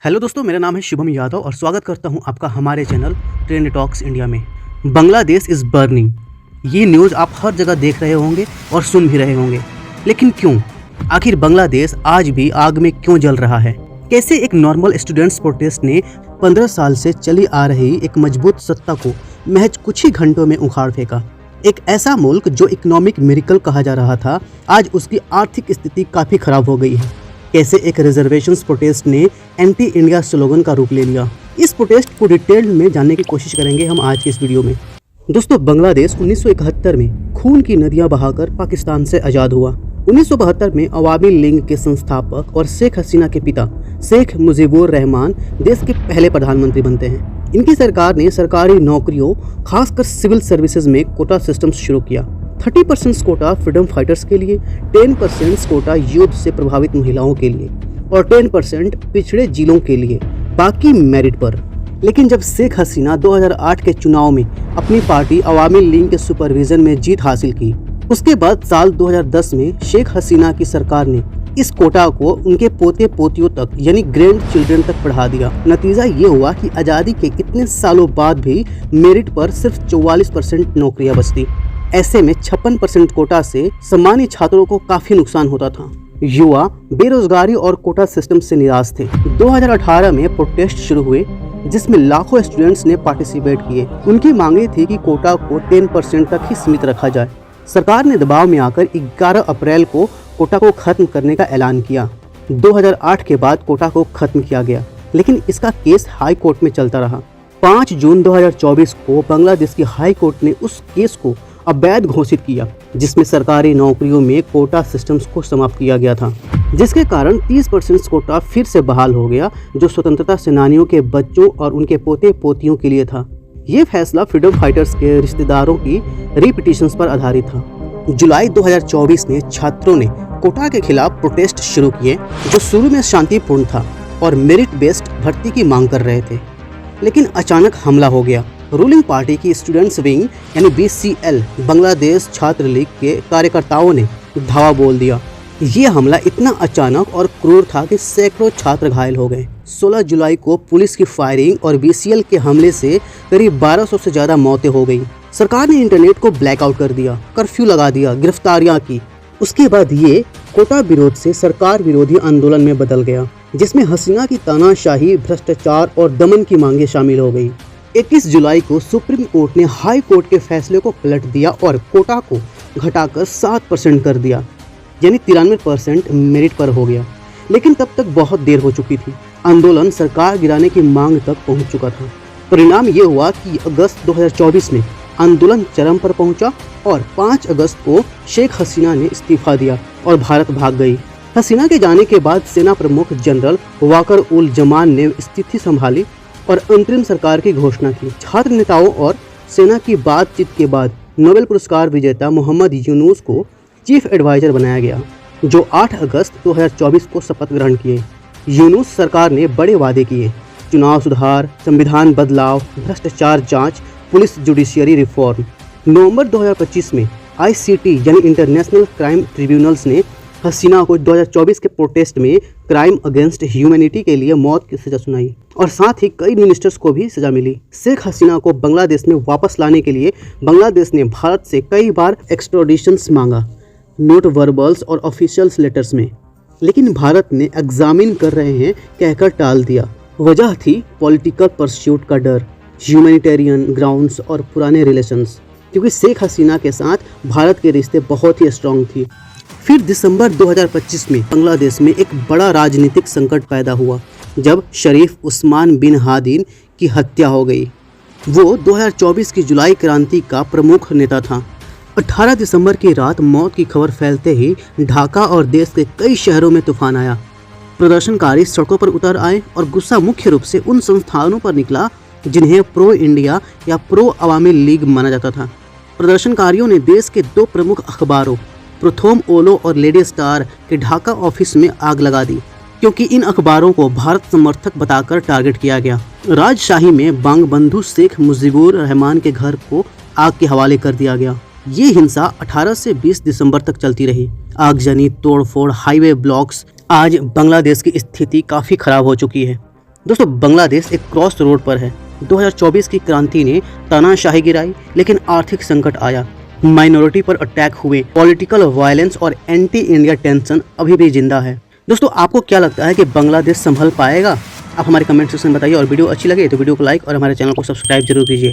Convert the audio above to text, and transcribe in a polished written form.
Hello दोस्तों, मेरा नाम है शुभम यादव और स्वागत करता हूं आपका हमारे चैनल ट्रेंड टॉक्स इंडिया में। बांग्लादेश इज़ बर्निंग, ये न्यूज़ आप हर जगह देख रहे होंगे और सुन भी रहे होंगे, लेकिन क्यों? आखिर बांग्लादेश आज भी आग में क्यों जल रहा है? कैसे एक नॉर्मल स्टूडेंट्स प्रोटेस्ट ने 15 साल से चली आ रही एक मजबूत सत्ता को महज कुछ ही घंटों में उखाड़ फेंका? एक ऐसा मुल्क जो इकोनॉमिक मिरेकल कहा जा रहा था, आज उसकी आर्थिक स्थिति काफ़ी खराब हो गई है। कैसे एक रिजर्वेशंस प्रोटेस्ट ने एंटी इंडिया स्लोगन का रूप ले लिया, इस प्रोटेस्ट को डिटेल में जानने की कोशिश करेंगे हम आज की इस वीडियो में। दोस्तों, बांग्लादेश 1971 में खून की नदियां बहाकर पाकिस्तान से आज़ाद हुआ। 1972 में अवामी लीग के संस्थापक और शेख हसीना के पिता शेख मुजीबुर रहमान देश के पहले प्रधानमंत्री बनते हैं। इनकी सरकार ने सरकारी नौकरियों, खासकर सिविल सर्विसेज में कोटा सिस्टम शुरू किया। 30% कोटा फ्रीडम फाइटर्स के लिए, 10% कोटा युद्ध से प्रभावित महिलाओं के लिए और 10% पिछड़े जिलों के लिए, बाकी मेरिट पर। लेकिन जब शेख हसीना 2008 के चुनाव में अपनी पार्टी अवामी लीग के सुपरविजन में जीत हासिल की, उसके बाद साल 2010 में शेख हसीना की सरकार ने इस कोटा को उनके पोते पोतियों तक यानी ग्रैंड चिल्ड्रन तक बढ़ा दिया। नतीजा ये हुआ कि आज़ादी के इतने सालों बाद भी मेरिट पर सिर्फ 44% नौकरियां बचती। ऐसे में 56% कोटा से सामान्य छात्रों को काफी नुकसान होता था। युवा बेरोजगारी और कोटा सिस्टम से निराश थे। 2018 में प्रोटेस्ट शुरू हुए जिसमें लाखों स्टूडेंट्स ने पार्टिसिपेट किए। उनकी मांगे थी कि कोटा को 10% तक ही सीमित रखा जाए। सरकार ने दबाव में आकर 11 अप्रैल को कोटा को खत्म करने का ऐलान किया। 2008 के बाद कोटा को खत्म किया गया, लेकिन इसका केस हाई कोर्ट में चलता रहा। 5 जून 2024 को बांग्लादेश की हाई कोर्ट ने उस केस को अवैध घोषित किया, जिसमें सरकारी नौकरियों में कोटा सिस्टम्स को समाप्त किया गया था, जिसके कारण 30% कोटा फिर से बहाल हो गया, जो स्वतंत्रता सेनानियों के बच्चों और उनके पोते पोतियों के लिए था। ये फैसला फ्रीडम फाइटर्स के रिश्तेदारों की रिपिटिशंस पर आधारित था। जुलाई 2024 में छात्रों ने कोटा के खिलाफ प्रोटेस्ट शुरू किए, जो शुरू में शांतिपूर्ण था और मेरिट बेस्ड भर्ती की मांग कर रहे थे। लेकिन अचानक हमला हो गया। रूलिंग पार्टी की स्टूडेंट्स विंग यानी BCL बांग्लादेश छात्र लीग के कार्यकर्ताओं ने धावा बोल दिया। ये हमला इतना अचानक और क्रूर था कि सैकड़ों छात्र घायल हो गए। 16 जुलाई को पुलिस की फायरिंग और BCL के हमले से करीब 1200 से ज़्यादा मौतें हो गई। सरकार ने इंटरनेट को ब्लैकआउट कर दिया, कर्फ्यू लगा दिया, गिरफ्तारियां की। उसके बाद ये कोटा विरोध से सरकार विरोधी आंदोलन में बदल गया, जिसमें हसीना की तानाशाही, भ्रष्टाचार और दमन की मांगें शामिल हो गई। 21 जुलाई को सुप्रीम कोर्ट ने हाई कोर्ट के फैसले को पलट दिया और कोटा को घटाकर 7% कर दिया, यानी 93% मेरिट पर हो गया। लेकिन तब तक बहुत देर हो चुकी थी। आंदोलन सरकार गिराने की मांग तक पहुंच चुका था। परिणाम ये हुआ कि अगस्त 2024 में आंदोलन चरम पर पहुंचा और 5 अगस्त को शेख हसीना ने इस्तीफा दिया और भारत भाग गई। हसीना के जाने के बाद सेना प्रमुख जनरल वाकर उल जमान ने स्थिति संभाली और अंतरिम सरकार की घोषणा की। छात्र नेताओं और सेना की बातचीत के बाद नोबेल पुरस्कार विजेता मोहम्मद यूनुस को चीफ एडवाइजर बनाया गया, जो 8 अगस्त 2024 को शपथ ग्रहण किए। यूनुस सरकार ने बड़े वादे किए: चुनाव सुधार, संविधान बदलाव, भ्रष्टाचार जांच, पुलिस जुडिशियरी रिफॉर्म। नवंबर 2025 में ICT यानी इंटरनेशनल क्राइम ट्रिब्यूनल्स ने हसीना को 2024 के प्रोटेस्ट में क्राइम अगेंस्ट ह्यूमैनिटी के लिए मौत की सजा सुनाई और साथ ही कई मिनिस्टर्स को भी सजा मिली। शेख हसीना को बांग्लादेश में वापस लाने के लिए बांग्लादेश ने भारत से कई बार एक्स्ट्राडिशंस मांगा, नोट वर्बल्स और ऑफिशियल्स लेटर्स में, लेकिन भारत ने एग्जामिन कर रहे हैं कहकर टाल दिया। वजह थी पॉलिटिकल परस्यूट का डर, ह्यूमैनिटेरियन ग्राउंड्स और पुराने रिलेशंस, क्योंकि शेख हसीना के साथ भारत के रिश्ते बहुत ही स्ट्रॉन्ग थी। फिर दिसंबर 2025 में बांग्लादेश में एक बड़ा राजनीतिक संकट पैदा हुआ जब शरीफ उस्मान बिन हादिन की हत्या हो गई। वो 2024 की जुलाई क्रांति का प्रमुख नेता था। 18 दिसंबर की रात मौत की खबर फैलते ही ढाका और देश के कई शहरों में तूफान आया। प्रदर्शनकारी सड़कों पर उतर आए और गुस्सा मुख्य रूप से उन संस्थानों पर निकला जिन्हें प्रो इंडिया या प्रो अवामी लीग माना जाता था। प्रदर्शनकारियों ने देश के 2 प्रमुख अखबारों प्रथम ओलो और लेडी स्टार के ढाका ऑफिस में आग लगा दी, क्योंकि इन अखबारों को भारत समर्थक बताकर टारगेट किया गया। राजशाही में बांग बंधु शेख मुजीबुर रहमान के घर को आग के हवाले कर दिया गया। ये हिंसा 18 से 20 दिसंबर तक चलती रही। आगजनी, तोड़फोड़, हाईवे ब्लॉक्स। आज बांग्लादेश की स्थिति काफ़ी खराब हो चुकी है। दोस्तों बांग्लादेश एक क्रॉस रोड पर है। 2024 की क्रांति ने तानाशाही गिराई, लेकिन आर्थिक संकट आया, माइनॉरिटी पर अटैक हुए, पॉलिटिकल वायलेंस और एंटी इंडिया टेंशन अभी भी जिंदा है। दोस्तों आपको क्या लगता है कि बांग्लादेश संभल पाएगा? आप हमारे कमेंट सेक्शन में बताइए और वीडियो अच्छी लगे तो वीडियो को लाइक और हमारे चैनल को सब्सक्राइब जरूर कीजिए।